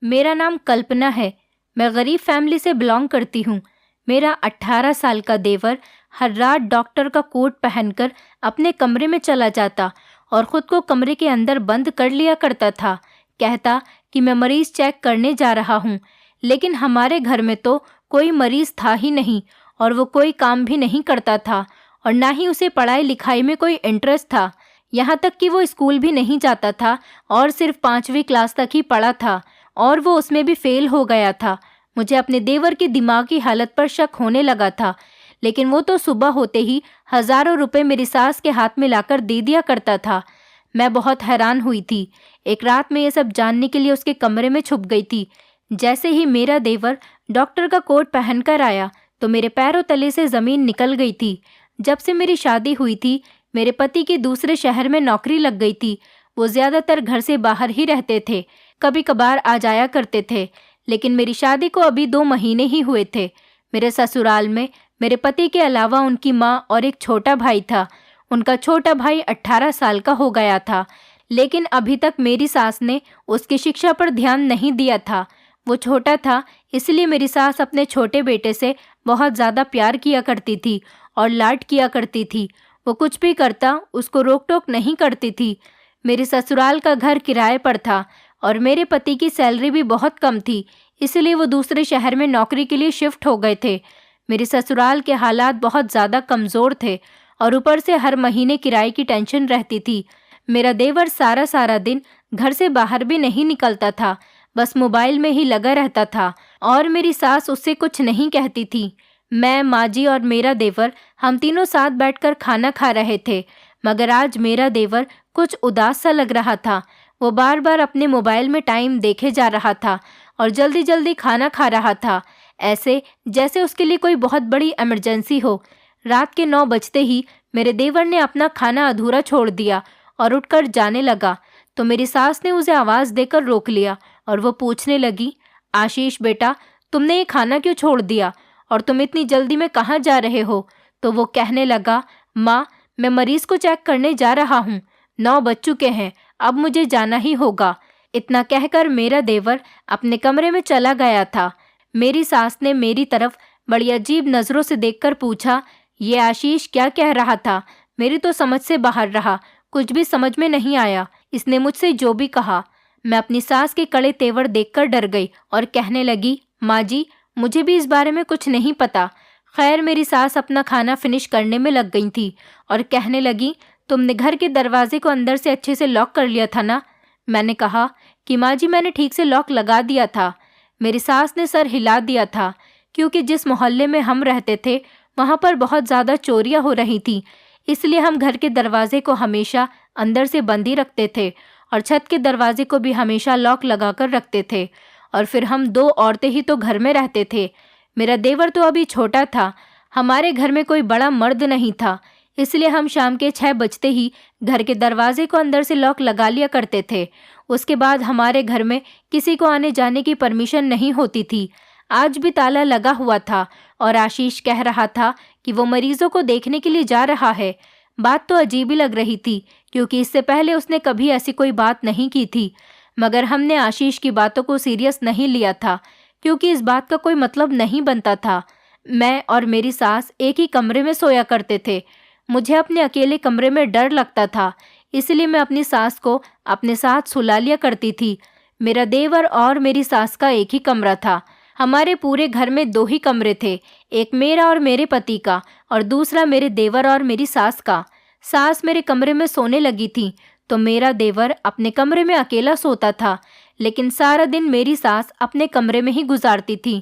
मेरा नाम कल्पना है। मैं गरीब फैमिली से बिलोंग करती हूँ। मेरा 18 साल का देवर हर रात डॉक्टर का कोट पहनकर अपने कमरे में चला जाता और ख़ुद को कमरे के अंदर बंद कर लिया करता था। कहता कि मैं मरीज़ चेक करने जा रहा हूँ, लेकिन हमारे घर में तो कोई मरीज़ था ही नहीं और वो कोई काम भी नहीं करता था और ना ही उसे पढ़ाई लिखाई में कोई इंटरेस्ट था। यहाँ तक कि वो स्कूल भी नहीं जाता था और सिर्फ 5वीं क्लास तक ही पढ़ा था और वो उसमें भी फेल हो गया था। मुझे अपने देवर की दिमागी हालत पर शक होने लगा था, लेकिन वो तो सुबह होते ही हज़ारों रुपए मेरी सास के हाथ में लाकर दे दिया करता था। मैं बहुत हैरान हुई थी। एक रात में ये सब जानने के लिए उसके कमरे में छुप गई थी। जैसे ही मेरा देवर डॉक्टर का कोट पहनकर आया तो मेरे पैरों तले से ज़मीन निकल गई थी। जब से मेरी शादी हुई थी, मेरे पति की दूसरे शहर में नौकरी लग गई थी। वो ज़्यादातर घर से बाहर ही रहते थे, कभी कभार आ जाया करते थे, लेकिन मेरी शादी को अभी 2 महीने ही हुए थे। मेरे ससुराल में मेरे पति के अलावा उनकी माँ और एक छोटा भाई था। उनका छोटा भाई 18 साल का हो गया था, लेकिन अभी तक मेरी सास ने उसकी शिक्षा पर ध्यान नहीं दिया था। वो छोटा था, इसलिए मेरी सास अपने छोटे बेटे से बहुत ज़्यादा प्यार किया करती थी और लाड किया करती थी। वो कुछ भी करता उसको रोक टोक नहीं करती थी। मेरे ससुराल का घर किराए पर था और मेरे पति की सैलरी भी बहुत कम थी, इसलिए वो दूसरे शहर में नौकरी के लिए शिफ्ट हो गए थे। मेरे ससुराल के हालात बहुत ज़्यादा कमज़ोर थे और ऊपर से हर महीने किराए की टेंशन रहती थी। मेरा देवर सारा सारा दिन घर से बाहर भी नहीं निकलता था, बस मोबाइल में ही लगा रहता था और मेरी सास उससे कुछ नहीं कहती थी। मैं, माँ जी और मेरा देवर हम तीनों साथ बैठकर खाना खा रहे थे, मगर आज मेरा देवर कुछ उदास सा लग रहा था। वो बार बार अपने मोबाइल में टाइम देखे जा रहा था और जल्दी जल्दी खाना खा रहा था, ऐसे जैसे उसके लिए कोई बहुत बड़ी इमरजेंसी हो। रात के 9 बजते ही मेरे देवर ने अपना खाना अधूरा छोड़ दिया और उठकर जाने लगा, तो मेरी सास ने उसे आवाज़ देकर रोक लिया और वो पूछने लगी, आशीष बेटा, तुमने ये खाना क्यों छोड़ दिया और तुम इतनी जल्दी में कहाँ जा रहे हो? तो वो कहने लगा, माँ, मैं मरीज़ को चेक करने जा रहा हूँ, 9 बज चुके हैं, अब मुझे जाना ही होगा। इतना कहकर मेरा देवर अपने कमरे में चला गया था। मेरी सास ने मेरी तरफ बड़ी अजीब नज़रों से देखकर पूछा, ये आशीष क्या कह रहा था? मेरी तो समझ से बाहर रहा, कुछ भी समझ में नहीं आया इसने मुझसे जो भी कहा। मैं अपनी सास के कड़े तेवर देखकर डर गई और कहने लगी, माँ जी, मुझे भी इस बारे में कुछ नहीं पता। खैर, मेरी सास अपना खाना फिनिश करने में लग गई थी और कहने लगी, तुमने घर के दरवाजे को अंदर से अच्छे से लॉक कर लिया था ना? मैंने कहा कि माँ जी, मैंने ठीक से लॉक लगा दिया था। मेरी सास ने सर हिला दिया था, क्योंकि जिस मोहल्ले में हम रहते थे वहाँ पर बहुत ज़्यादा चोरियाँ हो रही थी, इसलिए हम घर के दरवाजे को हमेशा अंदर से बंद ही रखते थे और छत के दरवाजे को भी हमेशा लॉक लगा कर रखते थे। और फिर हम 2 औरतें ही तो घर में रहते थे। मेरा देवर तो अभी छोटा था, हमारे घर में कोई बड़ा मर्द नहीं था, इसलिए हम शाम के 6 बजते ही घर के दरवाजे को अंदर से लॉक लगा लिया करते थे। उसके बाद हमारे घर में किसी को आने जाने की परमिशन नहीं होती थी। आज भी ताला लगा हुआ था और आशीष कह रहा था कि वो मरीजों को देखने के लिए जा रहा है। बात तो अजीब ही लग रही थी, क्योंकि इससे पहले उसने कभी ऐसी कोई बात नहीं की थी, मगर हमने आशीष की बातों को सीरियस नहीं लिया था, क्योंकि इस बात का कोई मतलब नहीं बनता था। मैं और मेरी सास एक ही कमरे में सोया करते थे। मुझे अपने अकेले कमरे में डर लगता था, इसलिए मैं अपनी सास को अपने साथ सुला लिया करती थी। मेरा देवर और मेरी सास का एक ही कमरा था। हमारे पूरे घर में 2 ही कमरे थे, एक मेरा और मेरे पति का और दूसरा मेरे देवर और मेरी सास का। सास मेरे कमरे में सोने लगी थी तो मेरा देवर अपने कमरे में अकेला सोता था, लेकिन सारा दिन मेरी सास अपने कमरे में ही गुजारती थी।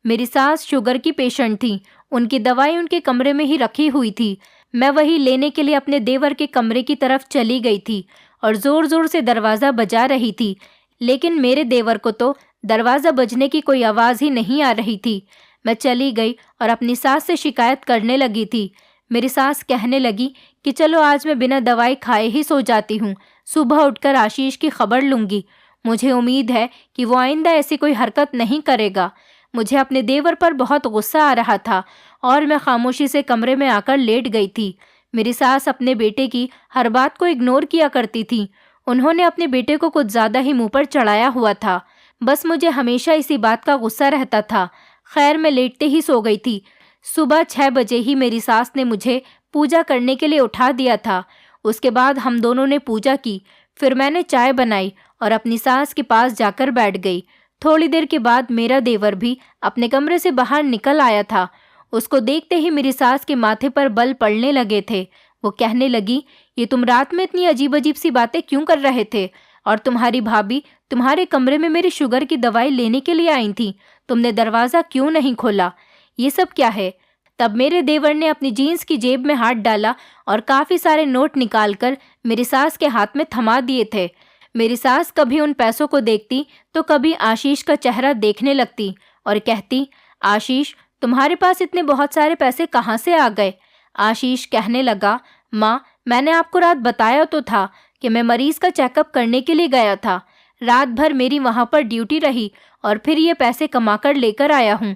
मेरी सास शुगर की पेशेंट थी, उनकी दवाई उनके कमरे में ही रखी हुई थी। मैं वही लेने के लिए अपने देवर के कमरे की तरफ चली गई थी और ज़ोर ज़ोर से दरवाज़ा बजा रही थी, लेकिन मेरे देवर को तो दरवाज़ा बजने की कोई आवाज़ ही नहीं आ रही थी। मैं चली गई और अपनी सास से शिकायत करने लगी थी। मेरी सास कहने लगी कि चलो आज मैं बिना दवाई खाए ही सो जाती हूँ, सुबह उठकर आशीष की खबर लूँगी। मुझे उम्मीद है कि वो आइंदा ऐसी कोई हरकत नहीं करेगा। मुझे अपने देवर पर बहुत गुस्सा आ रहा था और मैं खामोशी से कमरे में आकर लेट गई थी। मेरी सास अपने बेटे की हर बात को इग्नोर किया करती थी। उन्होंने अपने बेटे को कुछ ज़्यादा ही मुंह पर चढ़ाया हुआ था। बस मुझे हमेशा इसी बात का गुस्सा रहता था। खैर, मैं लेटते ही सो गई थी। सुबह 6 बजे ही मेरी सास ने मुझे पूजा करने के लिए उठा दिया था। उसके बाद हम दोनों ने पूजा की। फिर मैंने चाय बनाई और अपनी सास के पास जाकर बैठ गई। थोड़ी देर के बाद मेरा देवर भी अपने कमरे से बाहर निकल आया था। उसको देखते ही मेरी सास के माथे पर बल पड़ने लगे थे। वो कहने लगी, ये तुम रात में इतनी अजीब अजीब सी बातें क्यों कर रहे थे? और तुम्हारी भाभी तुम्हारे कमरे में मेरी शुगर की दवाई लेने के लिए आई थी। तुमने दरवाज़ा क्यों नहीं खोला? ये सब क्या है? तब मेरे देवर ने अपनी जीन्स की जेब में हाथ डाला और काफ़ी सारे नोट निकालकर मेरी सास के हाथ में थमा दिए थे। मेरी सास कभी उन पैसों को देखती तो कभी आशीष का चेहरा देखने लगती और कहती, आशीष, तुम्हारे पास इतने बहुत सारे पैसे कहाँ से आ गए? आशीष कहने लगा, माँ, मैंने आपको रात बताया तो था कि मैं मरीज का चेकअप करने के लिए गया था। रात भर मेरी वहाँ पर ड्यूटी रही और फिर ये पैसे कमाकर लेकर आया हूँ।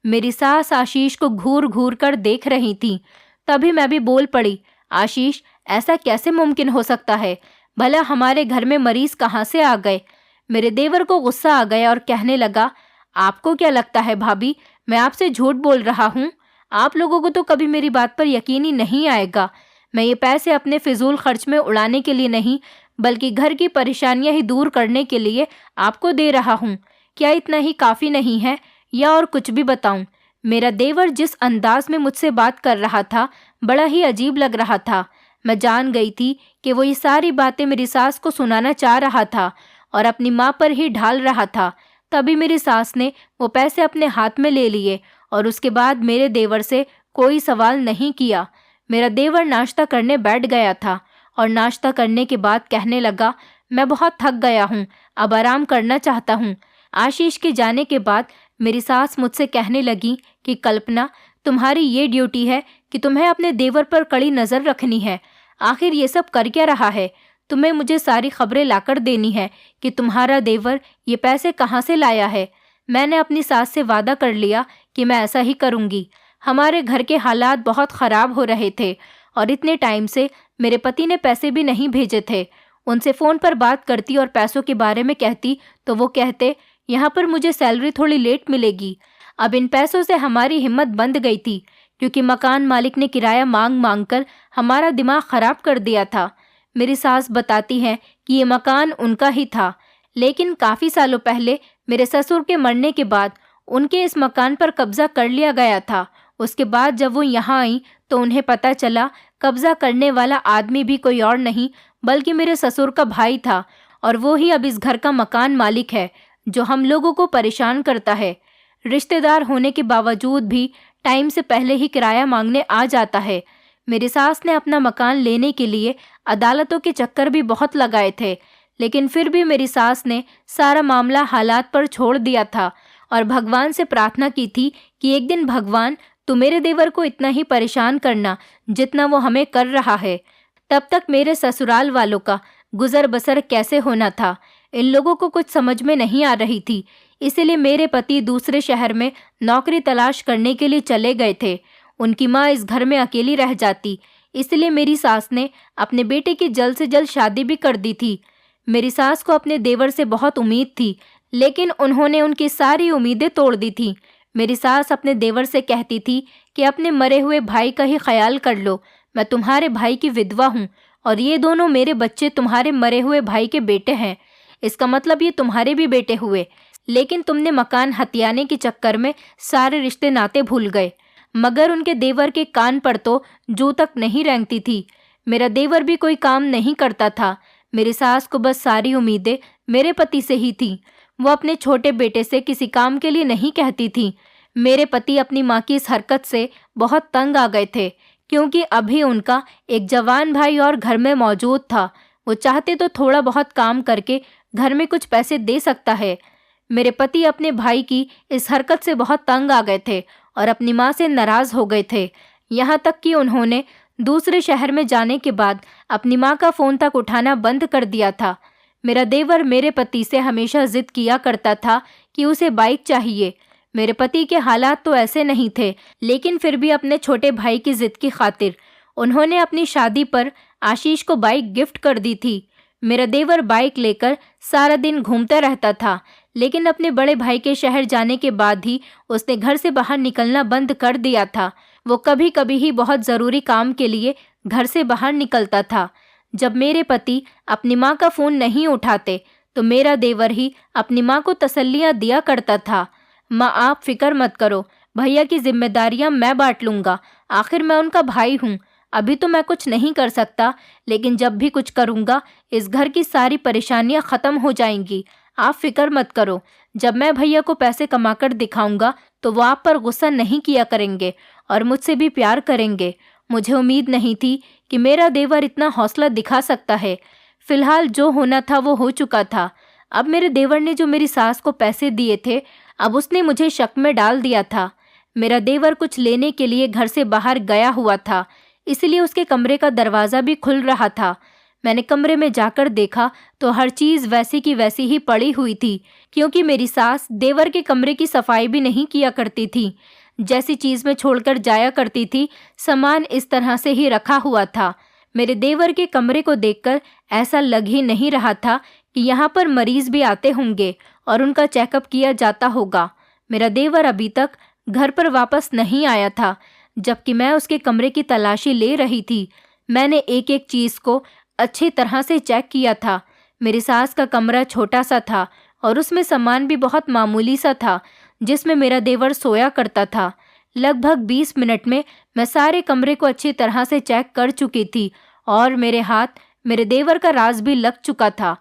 मेरी सास आशीष को घूर घूर कर देख रही थी। तभी मैं भी बोल पड़ी, आशीष, ऐसा कैसे मुमकिन हो सकता है? भला हमारे घर में मरीज कहाँ से आ गए? मेरे देवर को गुस्सा आ गया और कहने लगा, आपको क्या लगता है भाभी, मैं आपसे झूठ बोल रहा हूँ? आप लोगों को तो कभी मेरी बात पर यकीन ही नहीं आएगा। मैं ये पैसे अपने फिजूल खर्च में उड़ाने के लिए नहीं, बल्कि घर की परेशानियां ही दूर करने के लिए आपको दे रहा हूँ। क्या इतना ही काफ़ी नहीं है या और कुछ भी बताऊं? मेरा देवर जिस अंदाज में मुझसे बात कर रहा था, बड़ा ही अजीब लग रहा था। मैं जान गई थी कि वो ये सारी बातें मेरी सास को सुनाना चाह रहा था और अपनी माँ पर ही ढाल रहा था। तभी मेरी सास ने वो पैसे अपने हाथ में ले लिए और उसके बाद मेरे देवर से कोई सवाल नहीं किया। मेरा देवर नाश्ता करने बैठ गया था और नाश्ता करने के बाद कहने लगा, मैं बहुत थक गया हूँ, अब आराम करना चाहता हूँ। आशीष के जाने के बाद मेरी सास मुझसे कहने लगी कि कल्पना, तुम्हारी ये ड्यूटी है कि तुम्हें अपने देवर पर कड़ी नज़र रखनी है। आखिर ये सब कर क्या रहा है? तुम्हें मुझे सारी खबरें लाकर देनी है कि तुम्हारा देवर ये पैसे कहाँ से लाया है। मैंने अपनी सास से वादा कर लिया कि मैं ऐसा ही करूँगी। हमारे घर के हालात बहुत ख़राब हो रहे थे और इतने टाइम से मेरे पति ने पैसे भी नहीं भेजे थे। उनसे फ़ोन पर बात करती और पैसों के बारे में कहती तो वो कहते, यहाँ पर मुझे सैलरी थोड़ी लेट मिलेगी। अब इन पैसों से हमारी हिम्मत बंध गई थी, क्योंकि मकान मालिक ने किराया मांग मांग कर हमारा दिमाग ख़राब कर दिया था। मेरी सास बताती हैं कि ये मकान उनका ही था, लेकिन काफ़ी सालों पहले मेरे ससुर के मरने के बाद उनके इस मकान पर कब्ज़ा कर लिया गया था। उसके बाद जब वो यहाँ आई तो उन्हें पता चला कब्ज़ा करने वाला आदमी भी कोई और नहीं बल्कि मेरे ससुर का भाई था, और वो ही अब इस घर का मकान मालिक है जो हम लोगों को परेशान करता है। रिश्तेदार होने के बावजूद भी टाइम से पहले ही किराया मांगने आ जाता है। मेरी सास ने अपना मकान लेने के लिए अदालतों के चक्कर भी बहुत लगाए थे, लेकिन फिर भी मेरी सास ने सारा मामला हालात पर छोड़ दिया था और भगवान से प्रार्थना की थी कि एक दिन भगवान, तू मेरे देवर को इतना ही परेशान करना जितना वो हमें कर रहा है। तब तक मेरे ससुराल वालों का गुजर बसर कैसे होना था, इन लोगों को कुछ समझ में नहीं आ रही थी। इसीलिए मेरे पति दूसरे शहर में नौकरी तलाश करने के लिए चले गए थे। उनकी माँ इस घर में अकेली रह जाती, इसलिए मेरी सास ने अपने बेटे की जल्द से जल्द शादी भी कर दी थी। मेरी सास को अपने देवर से बहुत उम्मीद थी, लेकिन उन्होंने उनकी सारी उम्मीदें तोड़ दी थी। मेरी सास अपने देवर से कहती थी कि अपने मरे हुए भाई का ही ख्याल कर लो, मैं तुम्हारे भाई की विधवा हूँ और ये दोनों मेरे बच्चे तुम्हारे मरे हुए भाई के बेटे हैं। इसका मतलब ये तुम्हारे भी बेटे हुए, लेकिन तुमने मकान हथियाने के चक्कर में सारे रिश्ते नाते भूल गए। मगर उनके देवर के कान पर तो जू तक नहीं रेंगती थी। मेरा देवर भी कोई काम नहीं करता था। मेरी सास को बस सारी उम्मीदें मेरे पति से ही थी। वो अपने छोटे बेटे से किसी काम के लिए नहीं कहती थी। मेरे पति अपनी माँ की इस हरकत से बहुत तंग आ गए थे, क्योंकि अभी उनका एक जवान भाई और घर में मौजूद था। वो चाहते तो थोड़ा बहुत काम करके घर में कुछ पैसे दे सकता है। मेरे पति अपने भाई की इस हरकत से बहुत तंग आ गए थे और अपनी माँ से नाराज़ हो गए थे। यहाँ तक कि उन्होंने दूसरे शहर में जाने के बाद अपनी माँ का फ़ोन तक उठाना बंद कर दिया था। मेरा देवर मेरे पति से हमेशा ज़िद किया करता था कि उसे बाइक चाहिए। मेरे पति के हालात तो ऐसे नहीं थे, लेकिन फिर भी अपने छोटे भाई की ज़िद की खातिर उन्होंने अपनी शादी पर आशीष को बाइक गिफ्ट कर दी थी। मेरा देवर बाइक लेकर सारा दिन घूमता रहता था, लेकिन अपने बड़े भाई के शहर जाने के बाद ही उसने घर से बाहर निकलना बंद कर दिया था। वो कभी कभी ही बहुत ज़रूरी काम के लिए घर से बाहर निकलता था। जब मेरे पति अपनी माँ का फ़ोन नहीं उठाते तो मेरा देवर ही अपनी माँ को तसल्लियाँ दिया करता था। माँ, आप फिक्र मत करो, भैया की जिम्मेदारियाँ मैं बांट लूँगा, आखिर मैं उनका भाई हूँ। अभी तो मैं कुछ नहीं कर सकता, लेकिन जब भी कुछ करूँगा इस घर की सारी परेशानियाँ ख़त्म हो जाएंगी। आप फिक्र मत करो, जब मैं भैया को पैसे कमाकर दिखाऊंगा तो वो आप पर गुस्सा नहीं किया करेंगे और मुझसे भी प्यार करेंगे। मुझे उम्मीद नहीं थी कि मेरा देवर इतना हौसला दिखा सकता है। फिलहाल जो होना था वो हो चुका था। अब मेरे देवर ने जो मेरी सास को पैसे दिए थे, अब उसने मुझे शक में डाल दिया था। मेरा देवर कुछ लेने के लिए घर से बाहर गया हुआ था, इसलिए उसके कमरे का दरवाज़ा भी खुल रहा था। मैंने कमरे में जाकर देखा तो हर चीज़ वैसी की वैसी ही पड़ी हुई थी, क्योंकि मेरी सास देवर के कमरे की सफाई भी नहीं किया करती थी। जैसी चीज़ में छोड़कर जाया करती थी, सामान इस तरह से ही रखा हुआ था। मेरे देवर के कमरे को देखकर ऐसा लग ही नहीं रहा था कि यहाँ पर मरीज भी आते होंगे और उनका चेकअप किया जाता होगा। मेरा देवर अभी तक घर पर वापस नहीं आया था, जबकि मैं उसके कमरे की तलाशी ले रही थी। मैंने एक एक चीज़ को अच्छी तरह से चेक किया था। मेरी सास का कमरा छोटा सा था और उसमें सामान भी बहुत मामूली सा था, जिसमें मेरा देवर सोया करता था। लगभग 20 मिनट में मैं सारे कमरे को अच्छी तरह से चेक कर चुकी थी और मेरे हाथ मेरे देवर का राज भी लग चुका था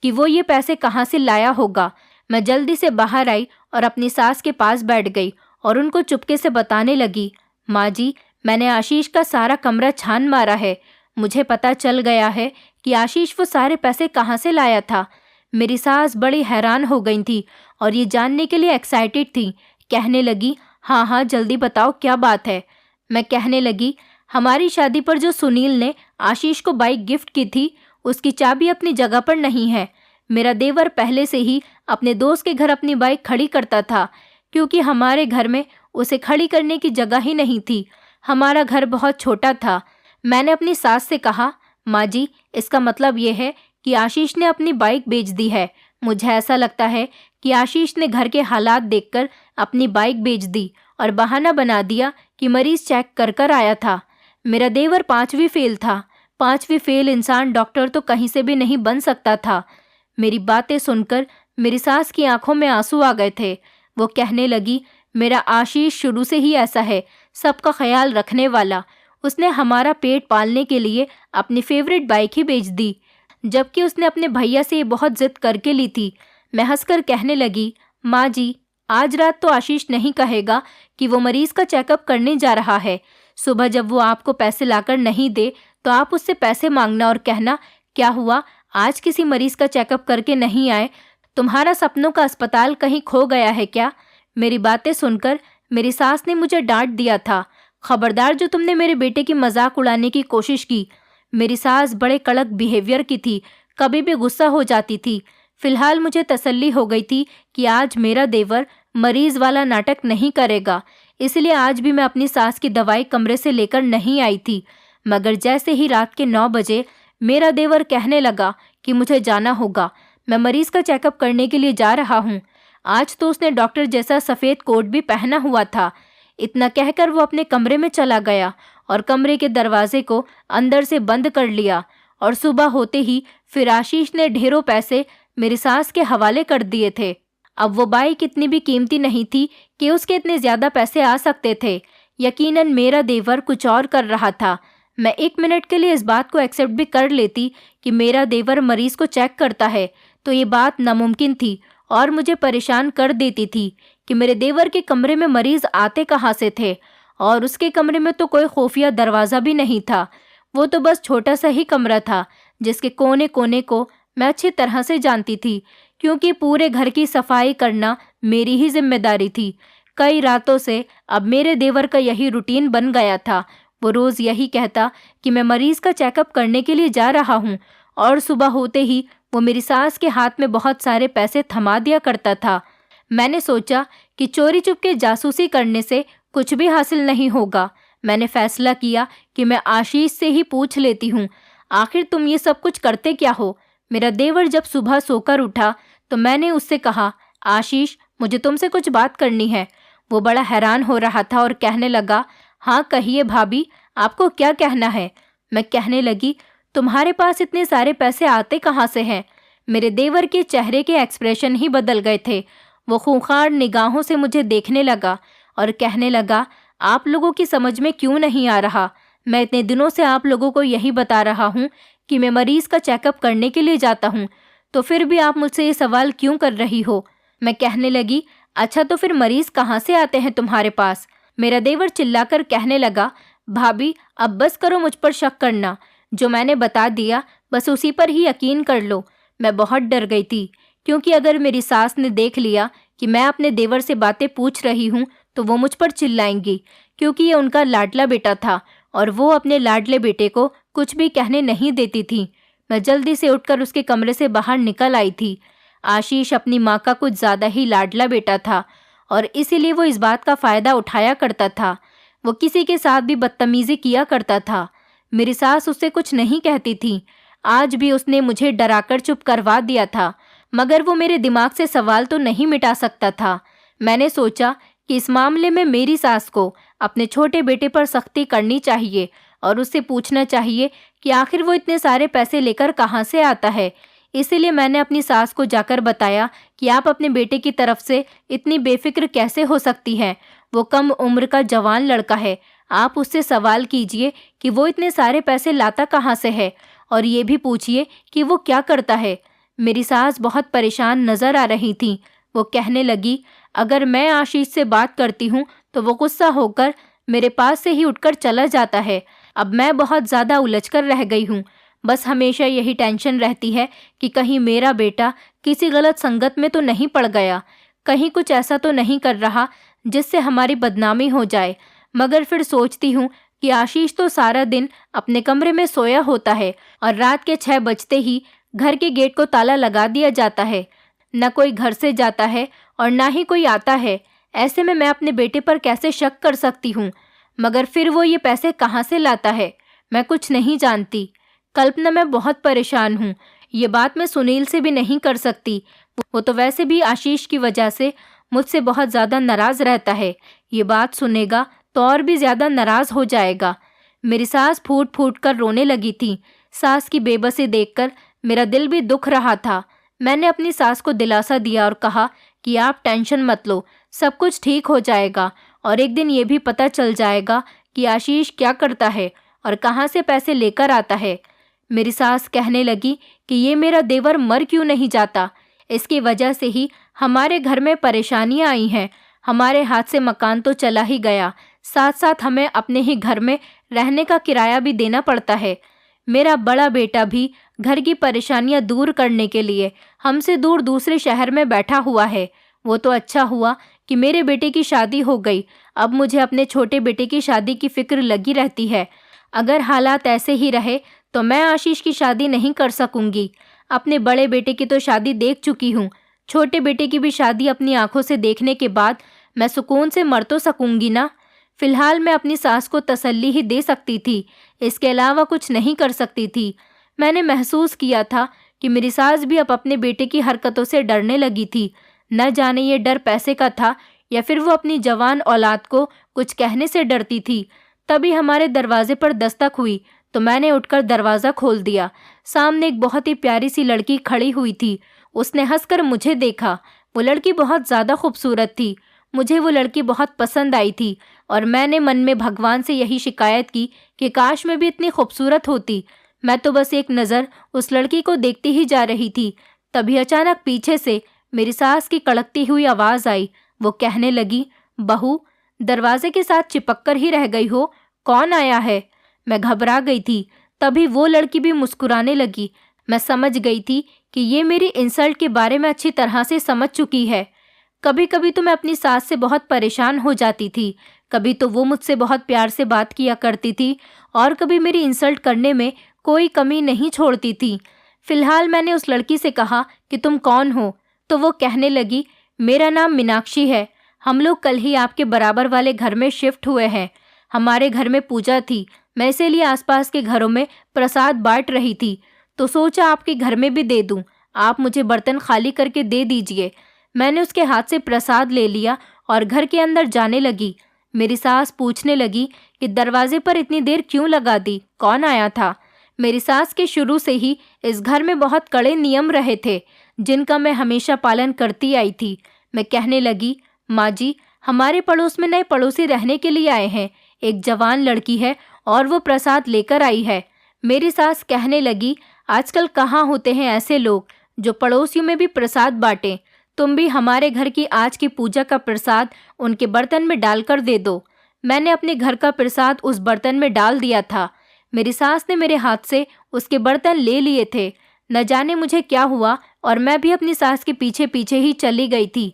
कि वो ये पैसे कहाँ से लाया होगा। मैं जल्दी से बाहर आई और अपनी सास के पास बैठ गई और उनको चुपके से बताने लगी, माँ जी, मैंने आशीष का सारा कमरा छान मारा है। मुझे पता चल गया है कि आशीष वो सारे पैसे कहाँ से लाया था। मेरी सास बड़ी हैरान हो गई थी और ये जानने के लिए एक्साइटेड थी। कहने लगी, हाँ हाँ जल्दी बताओ क्या बात है। मैं कहने लगी, हमारी शादी पर जो सुनील ने आशीष को बाइक गिफ्ट की थी, उसकी चाबी अपनी जगह पर नहीं है। मेरा देवर पहले से ही अपने दोस्त के घर अपनी बाइक खड़ी करता था, क्योंकि हमारे घर में उसे खड़ी करने की जगह ही नहीं थी। हमारा घर बहुत छोटा था। मैंने अपनी सास से कहा, माँ जी, इसका मतलब ये है कि आशीष ने अपनी बाइक बेच दी है। मुझे ऐसा लगता है कि आशीष ने घर के हालात देखकर अपनी बाइक बेच दी और बहाना बना दिया कि मरीज चेक कर कर आया था। मेरा देवर 5वीं फेल था। 5वीं फेल इंसान डॉक्टर तो कहीं से भी नहीं बन सकता था। मेरी बातें सुनकर मेरी सास की आंखों में आंसू आ गए थे। वो कहने लगी, मेरा आशीष शुरू से ही ऐसा है, सबका ख्याल रखने वाला। उसने हमारा पेट पालने के लिए अपनी फेवरेट बाइक ही बेच दी, जबकि उसने अपने भैया से ये बहुत जिद करके ली थी। मैं हंसकर कहने लगी, माँ जी, आज रात तो आशीष नहीं कहेगा कि वो मरीज का चेकअप करने जा रहा है। सुबह जब वो आपको पैसे लाकर नहीं दे तो आप उससे पैसे मांगना और कहना, क्या हुआ, आज किसी मरीज का चेकअप करके नहीं आए? तुम्हारा सपनों का अस्पताल कहीं खो गया है क्या? मेरी बातें सुनकर मेरी सास ने मुझे डांट दिया था, खबरदार जो तुमने मेरे बेटे की मजाक उड़ाने की कोशिश की। मेरी सास बड़े कड़क बिहेवियर की थी, कभी भी गुस्सा हो जाती थी। फिलहाल मुझे तसल्ली हो गई थी कि आज मेरा देवर मरीज वाला नाटक नहीं करेगा, इसलिए आज भी मैं अपनी सास की दवाई कमरे से लेकर नहीं आई थी। मगर जैसे ही रात के 9 बजे मेरा देवर कहने लगा कि मुझे जाना होगा, मैं मरीज का चेकअप करने के लिए जा रहा हूँ। आज तो उसने डॉक्टर जैसा सफ़ेद कोट भी पहना हुआ था। इतना कहकर वो अपने कमरे में चला गया और कमरे के दरवाजे को अंदर से बंद कर लिया। और सुबह होते ही फिर आशीष ने ढेरों पैसे मेरी सास के हवाले कर दिए थे। अब वो बाइक इतनी भी कीमती नहीं थी कि उसके इतने ज़्यादा पैसे आ सकते थे। यकीनन मेरा देवर कुछ और कर रहा था। मैं 1 मिनट के लिए इस बात को एक्सेप्ट भी कर लेती कि मेरा देवर मरीज को चेक करता है, तो ये बात नामुमकिन थी और मुझे परेशान कर देती थी कि मेरे देवर के कमरे में मरीज आते कहाँ से थे। और उसके कमरे में तो कोई खुफिया दरवाज़ा भी नहीं था। वो तो बस छोटा सा ही कमरा था, जिसके कोने कोने को मैं अच्छी तरह से जानती थी, क्योंकि पूरे घर की सफाई करना मेरी ही जिम्मेदारी थी। कई रातों से अब मेरे देवर का यही रूटीन बन गया था। वो रोज़ यही कहता कि मैं मरीज़ का चेकअप करने के लिए जा रहा हूँ, और सुबह होते ही वो मेरी सास के हाथ में बहुत सारे पैसे थमा दिया करता था। मैंने सोचा कि चोरी चुपके जासूसी करने से कुछ भी हासिल नहीं होगा। मैंने फैसला किया कि मैं आशीष से ही पूछ लेती हूँ, आखिर तुम ये सब कुछ करते क्या हो? मेरा देवर जब सुबह सोकर उठा तो मैंने उससे कहा, आशीष, मुझे तुमसे कुछ बात करनी है। वो बड़ा हैरान हो रहा था और कहने लगा, हाँ कहिए भाभी, आपको क्या कहना है। मैं कहने लगी, तुम्हारे पास इतने सारे पैसे आते कहाँ से हैं। मेरे देवर के चेहरे के एक्सप्रेशन ही बदल गए थे। वो खूंखार निगाहों से मुझे देखने लगा और कहने लगा, आप लोगों की समझ में क्यों नहीं आ रहा। मैं इतने दिनों से आप लोगों को यही बता रहा हूँ कि मैं मरीज का चेकअप करने के लिए जाता हूँ, तो फिर भी आप मुझसे ये सवाल क्यों कर रही हो। मैं कहने लगी, अच्छा तो फिर मरीज कहाँ से आते हैं तुम्हारे पास। मेरा देवर चिल्लाकर कहने लगा, भाभी अब बस करो मुझ पर शक करना। जो मैंने बता दिया बस उसी पर ही यकीन कर लो। मैं बहुत डर गई थी, क्योंकि अगर मेरी सास ने देख लिया कि मैं अपने देवर से बातें पूछ रही हूँ तो वो मुझ पर चिल्लाएंगी, क्योंकि ये उनका लाडला बेटा था और वो अपने लाडले बेटे को कुछ भी कहने नहीं देती थी। मैं जल्दी से उठकर उसके कमरे से बाहर निकल आई थी। आशीष अपनी माँ का कुछ ज़्यादा ही लाडला बेटा था और इसीलिए वो इस बात का फ़ायदा उठाया करता था। वो किसी के साथ भी बदतमीज़ी किया करता था। मेरी सास उससे कुछ नहीं कहती थी। आज भी उसने मुझे डराकर चुप करवा दिया था, मगर वो मेरे दिमाग से सवाल तो नहीं मिटा सकता था। मैंने सोचा कि इस मामले में मेरी सास को अपने छोटे बेटे पर सख्ती करनी चाहिए और उससे पूछना चाहिए कि आखिर वो इतने सारे पैसे लेकर कहाँ से आता है। इसीलिए मैंने अपनी सास को जाकर बताया कि आप अपने बेटे की तरफ से इतनी बेफिक्र कैसे हो सकती हैं। वो कम उम्र का जवान लड़का है। आप उससे सवाल कीजिए कि वो इतने सारे पैसे लाता कहाँ से है, और ये भी पूछिए कि वो क्या करता है। मेरी सास बहुत परेशान नजर आ रही थी। वो कहने लगी, अगर मैं आशीष से बात करती हूँ तो वो गुस्सा होकर मेरे पास से ही उठकर चला जाता है। अब मैं बहुत ज़्यादा उलझकर रह गई हूँ। बस हमेशा यही टेंशन रहती है कि कहीं मेरा बेटा किसी गलत संगत में तो नहीं पड़ गया, कहीं कुछ ऐसा तो नहीं कर रहा जिससे हमारी बदनामी हो जाए। मगर फिर सोचती हूँ कि आशीष तो सारा दिन अपने कमरे में सोया होता है और रात के 6 बजते ही घर के गेट को ताला लगा दिया जाता है। न कोई घर से जाता है और ना ही कोई आता है। ऐसे में मैं अपने बेटे पर कैसे शक कर सकती हूँ। मगर फिर वो ये पैसे कहाँ से लाता है, मैं कुछ नहीं जानती। कल्पना, मैं बहुत परेशान हूँ। ये बात मैं सुनील से भी नहीं कर सकती। वो तो वैसे भी आशीष की वजह से मुझसे बहुत ज़्यादा नाराज़ रहता है। ये बात सुनेगा तो और भी ज़्यादा नाराज़ हो जाएगा। मेरी सास फूट फूट कर रोने लगी थी। सास की बेबसी देखकर मेरा दिल भी दुख रहा था। मैंने अपनी सास को दिलासा दिया और कहा कि आप टेंशन मत लो, सब कुछ ठीक हो जाएगा और एक दिन ये भी पता चल जाएगा कि आशीष क्या करता है और कहाँ से पैसे लेकर आता है। मेरी सास कहने लगी कि ये मेरा देवर मर क्यों नहीं जाता, इसकी वजह से ही हमारे घर में परेशानियां आई हैं। हमारे हाथ से मकान तो चला ही गया, साथ साथ हमें अपने ही घर में रहने का किराया भी देना पड़ता है। मेरा बड़ा बेटा भी घर की परेशानियां दूर करने के लिए हमसे दूर दूसरे शहर में बैठा हुआ है। वो तो अच्छा हुआ कि मेरे बेटे की शादी हो गई। अब मुझे अपने छोटे बेटे की शादी की फिक्र लगी रहती है। अगर हालात ऐसे ही रहे तो मैं आशीष की शादी नहीं कर सकूंगी। अपने बड़े बेटे की तो शादी देख चुकी हूँ, छोटे बेटे की भी शादी अपनी आंखों से देखने के बाद मैं सुकून से मर तो सकूंगी ना। फिलहाल मैं अपनी सास को तसल्ली ही दे सकती थी, इसके अलावा कुछ नहीं कर सकती थी। मैंने महसूस किया था कि मेरी सास भी अब अपने बेटे की हरकतों से डरने लगी थी। न जाने ये डर पैसे का था या फिर वो अपनी जवान औलाद को कुछ कहने से डरती थी। तभी हमारे दरवाजे पर दस्तक हुई तो मैंने उठकर दरवाज़ा खोल दिया। सामने एक बहुत ही प्यारी सी लड़की खड़ी हुई थी। उसने हंसकर मुझे देखा। वो लड़की बहुत ज़्यादा खूबसूरत थी। मुझे वो लड़की बहुत पसंद आई थी और मैंने मन में भगवान से यही शिकायत की कि काश मैं भी इतनी खूबसूरत होती। मैं तो बस एक नज़र उस लड़की को देखती ही जा रही थी। तभी अचानक पीछे से मेरी सास की कड़कती हुई आवाज़ आई। वो कहने लगी, बहू, दरवाजे के साथ चिपक कर ही रह गई हो, कौन आया है? मैं घबरा गई थी। तभी वो लड़की भी मुस्कुराने लगी। मैं समझ गई थी कि ये मेरी इंसल्ट के बारे में अच्छी तरह से समझ चुकी है। कभी कभी तो मैं अपनी सास से बहुत परेशान हो जाती थी, कभी तो वो मुझसे बहुत प्यार से बात किया करती थी और कभी मेरी इंसल्ट करने में कोई कमी नहीं छोड़ती थी। फिलहाल मैंने उस लड़की से कहा कि तुम कौन हो, तो वो कहने लगी, मेरा नाम मीनाक्षी है। हम लोग कल ही आपके बराबर वाले घर में शिफ्ट हुए हैं। हमारे घर में पूजा थी, मैं इसीलिए आसपास के घरों में प्रसाद बांट रही थी। तो सोचा आपके घर में भी दे दूं। आप मुझे बर्तन खाली करके दे दीजिए। मैंने उसके हाथ से प्रसाद ले लिया और घर के अंदर जाने लगी। मेरी सास पूछने लगी कि दरवाजे पर इतनी देर क्यों लगा दी, कौन आया था। मेरी सास के शुरू से ही इस घर में बहुत कड़े नियम रहे थे, जिनका मैं हमेशा पालन करती आई थी। मैं कहने लगी, माँ जी, हमारे पड़ोस में नए पड़ोसी रहने के लिए आए हैं। एक जवान लड़की है और वो प्रसाद लेकर आई है। मेरी सास कहने लगी, आजकल कहाँ होते हैं ऐसे लोग जो पड़ोसियों में भी प्रसाद बांटें। तुम भी हमारे घर की आज की पूजा का प्रसाद उनके बर्तन में डालकर दे दो। मैंने अपने घर का प्रसाद उस बर्तन में डाल दिया था। मेरी सास ने मेरे हाथ से उसके बर्तन ले लिए थे। न जाने मुझे क्या हुआ और मैं भी अपनी सास के पीछे पीछे ही चली गई थी।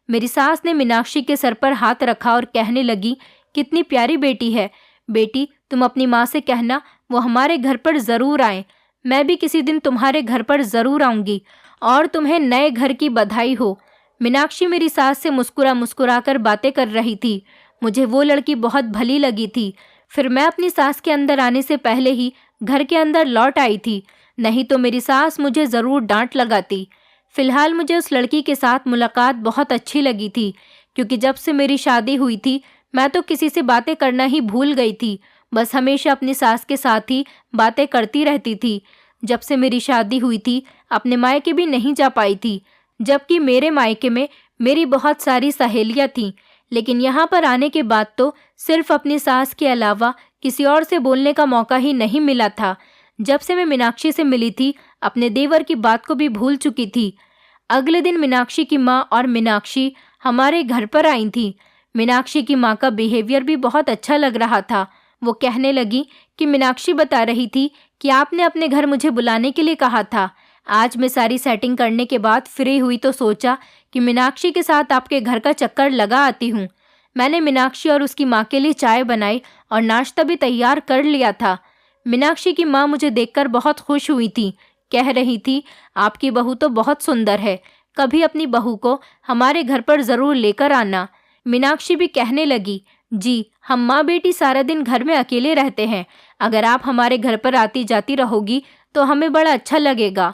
मेरी सास ने मीनाक्षी के सर पर हाथ रखा और कहने लगी, कितनी प्यारी बेटी है। बेटी, तुम अपनी माँ से कहना वो हमारे घर पर ज़रूर आए। मैं भी किसी दिन तुम्हारे घर पर ज़रूर आऊँगी और तुम्हें नए घर की बधाई हो। मीनाक्षी मेरी सास से मुस्कुरा मुस्कुरा कर बातें कर रही थी। मुझे वो लड़की बहुत भली लगी थी। फिर मैं अपनी सास के अंदर आने से पहले ही घर के अंदर लौट आई थी, नहीं तो मेरी सास मुझे ज़रूर डांट लगाती। फिलहाल मुझे उस लड़की के साथ मुलाकात बहुत अच्छी लगी थी, क्योंकि जब से मेरी शादी हुई थी मैं तो किसी से बातें करना ही भूल गई थी। बस हमेशा अपनी सास के साथ ही बातें करती रहती थी। जब से मेरी शादी हुई थी अपने मायके भी नहीं जा पाई थी, जबकि मेरे मायके में मेरी बहुत सारी सहेलियां थीं। लेकिन यहाँ पर आने के बाद तो सिर्फ अपनी सास के अलावा किसी और से बोलने का मौका ही नहीं मिला था। जब से मैं मीनाक्षी से मिली थी अपने देवर की बात को भी भूल चुकी थी। अगले दिन मीनाक्षी की माँ और मीनाक्षी हमारे घर पर आई थी। मीनाक्षी की माँ का बिहेवियर भी बहुत अच्छा लग रहा था। वो कहने लगी कि मीनाक्षी बता रही थी कि आपने अपने घर मुझे बुलाने के लिए कहा था। आज मैं सारी सेटिंग करने के बाद फ्री हुई तो सोचा कि मीनाक्षी के साथ आपके घर का चक्कर लगा आती हूँ। मैंने मीनाक्षी और उसकी माँ के लिए चाय बनाई और नाश्ता भी तैयार कर लिया था। मीनाक्षी की माँ मुझे देखकर बहुत खुश हुई थी। कह रही थी, आपकी बहू तो बहुत सुंदर है, कभी अपनी बहू को हमारे घर पर ज़रूर लेकर आना। मीनाक्षी भी कहने लगी, जी, हम माँ बेटी सारा दिन घर में अकेले रहते हैं। अगर आप हमारे घर पर आती जाती रहोगी तो हमें बड़ा अच्छा लगेगा।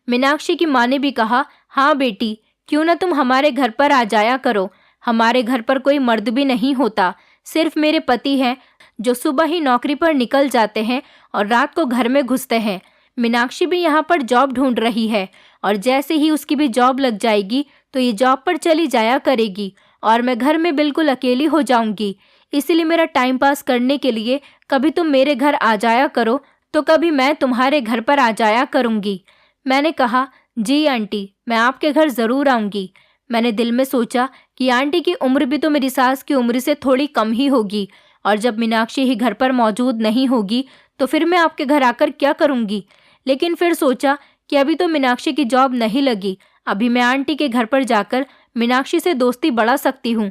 मीनाक्षी की माँ ने भी कहा, हाँ बेटी, क्यों ना तुम हमारे घर पर आ जाया करो। हमारे घर पर कोई मर्द भी नहीं होता, सिर्फ मेरे पति हैं जो सुबह ही नौकरी पर निकल जाते हैं और रात को घर में घुसते हैं। मीनाक्षी भी यहाँ पर जॉब ढूंढ रही है और जैसे ही उसकी भी जॉब लग जाएगी तो ये जॉब पर चली जाया करेगी और मैं घर में बिल्कुल अकेली हो जाऊंगी। इसीलिए मेरा टाइम पास करने के लिए कभी तुम मेरे घर आ जाया करो तो कभी मैं तुम्हारे घर पर आ जाया करूंगी। मैंने कहा, जी आंटी, मैं आपके घर ज़रूर आऊंगी। मैंने दिल में सोचा कि आंटी की उम्र भी तो मेरी सास की उम्र से थोड़ी कम ही होगी और जब मीनाक्षी ही घर पर मौजूद नहीं होगी तो फिर मैं आपके घर आकर क्या करूंगी। लेकिन फिर सोचा कि अभी तो मीनाक्षी की जॉब नहीं लगी, अभी मैं आंटी के घर पर जाकर मीनाक्षी से दोस्ती बढ़ा सकती हूँ।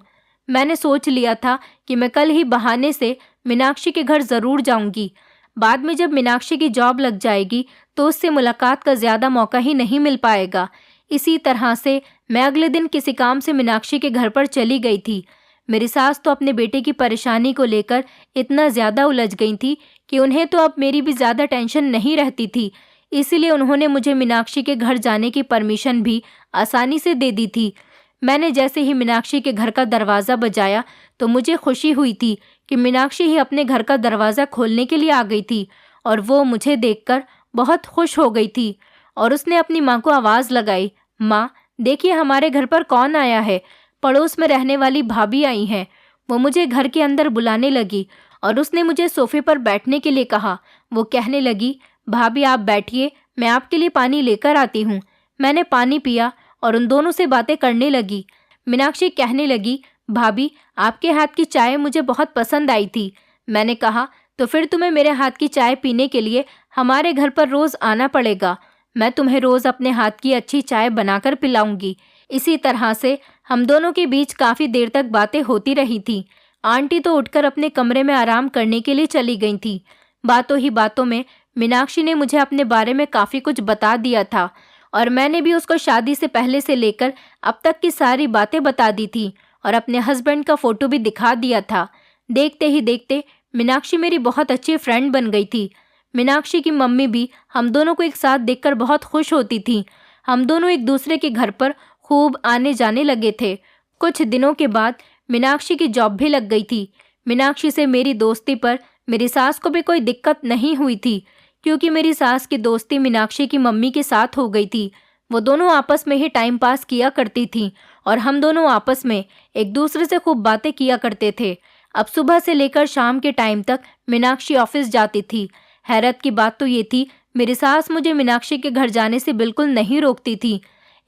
मैंने सोच लिया था कि मैं कल ही बहाने से मीनाक्षी के घर ज़रूर जाऊंगी। बाद में जब मीनाक्षी की जॉब लग जाएगी तो उससे मुलाकात का ज़्यादा मौका ही नहीं मिल पाएगा। इसी तरह से मैं अगले दिन किसी काम से मीनाक्षी के घर पर चली गई थी। मेरी सास तो अपने बेटे की परेशानी को लेकर इतना ज़्यादा उलझ गई थी कि उन्हें तो अब मेरी भी ज़्यादा टेंशन नहीं रहती थी। इसीलिए उन्होंने मुझे मीनाक्षी के घर जाने की परमिशन भी आसानी से दे दी थी। मैंने जैसे ही मीनाक्षी के घर का दरवाज़ा बजाया तो मुझे खुशी हुई थी कि मीनाक्षी ही अपने घर का दरवाज़ा खोलने के लिए आ गई थी और वो मुझे देखकर बहुत खुश हो गई थी और उसने अपनी माँ को आवाज़ लगाई, माँ देखिए हमारे घर पर कौन आया है। पड़ोस में रहने वाली भाभी आई हैं। वो मुझे घर के अंदर बुलाने लगी और उसने मुझे सोफे पर बैठने के लिए कहा। वो कहने लगी, भाभी आप बैठिए, मैं आपके लिए पानी लेकर आती हूँ। मैंने पानी पिया और उन दोनों से बातें करने लगी। मीनाक्षी कहने लगी, भाभी आपके हाथ की चाय मुझे बहुत पसंद आई थी। मैंने कहा, तो फिर तुम्हें मेरे हाथ की चाय पीने के लिए हमारे घर पर रोज़ आना पड़ेगा। मैं तुम्हें रोज़ अपने हाथ की अच्छी चाय बनाकर पिलाऊंगी। इसी तरह से हम दोनों के बीच काफ़ी देर तक बातें होती रही थी। आंटी तो उठकर अपने कमरे में आराम करने के लिए चली गई थी। बातों ही बातों में मीनाक्षी ने मुझे अपने बारे में काफ़ी कुछ बता दिया था और मैंने भी उसको शादी से पहले से लेकर अब तक की सारी बातें बता दी थी और अपने हस्बैंड का फ़ोटो भी दिखा दिया था। देखते ही देखते मीनाक्षी मेरी बहुत अच्छी फ्रेंड बन गई थी। मीनाक्षी की मम्मी भी हम दोनों को एक साथ देखकर बहुत खुश होती थी। हम दोनों एक दूसरे के घर पर खूब आने जाने लगे थे। कुछ दिनों के बाद मीनाक्षी की जॉब भी लग गई थी। मीनाक्षी से मेरी दोस्ती पर मेरी सास को भी कोई दिक्कत नहीं हुई थी, क्योंकि मेरी सास की दोस्ती मीनाक्षी की मम्मी के साथ हो गई थी। वो दोनों आपस में ही टाइम पास किया करती थीं और हम दोनों आपस में एक दूसरे से खूब बातें किया करते थे। अब सुबह से लेकर शाम के टाइम तक मीनाक्षी ऑफिस जाती थी। हैरत की बात तो ये थी, मेरी सास मुझे मीनाक्षी के घर जाने से बिल्कुल नहीं रोकती थी।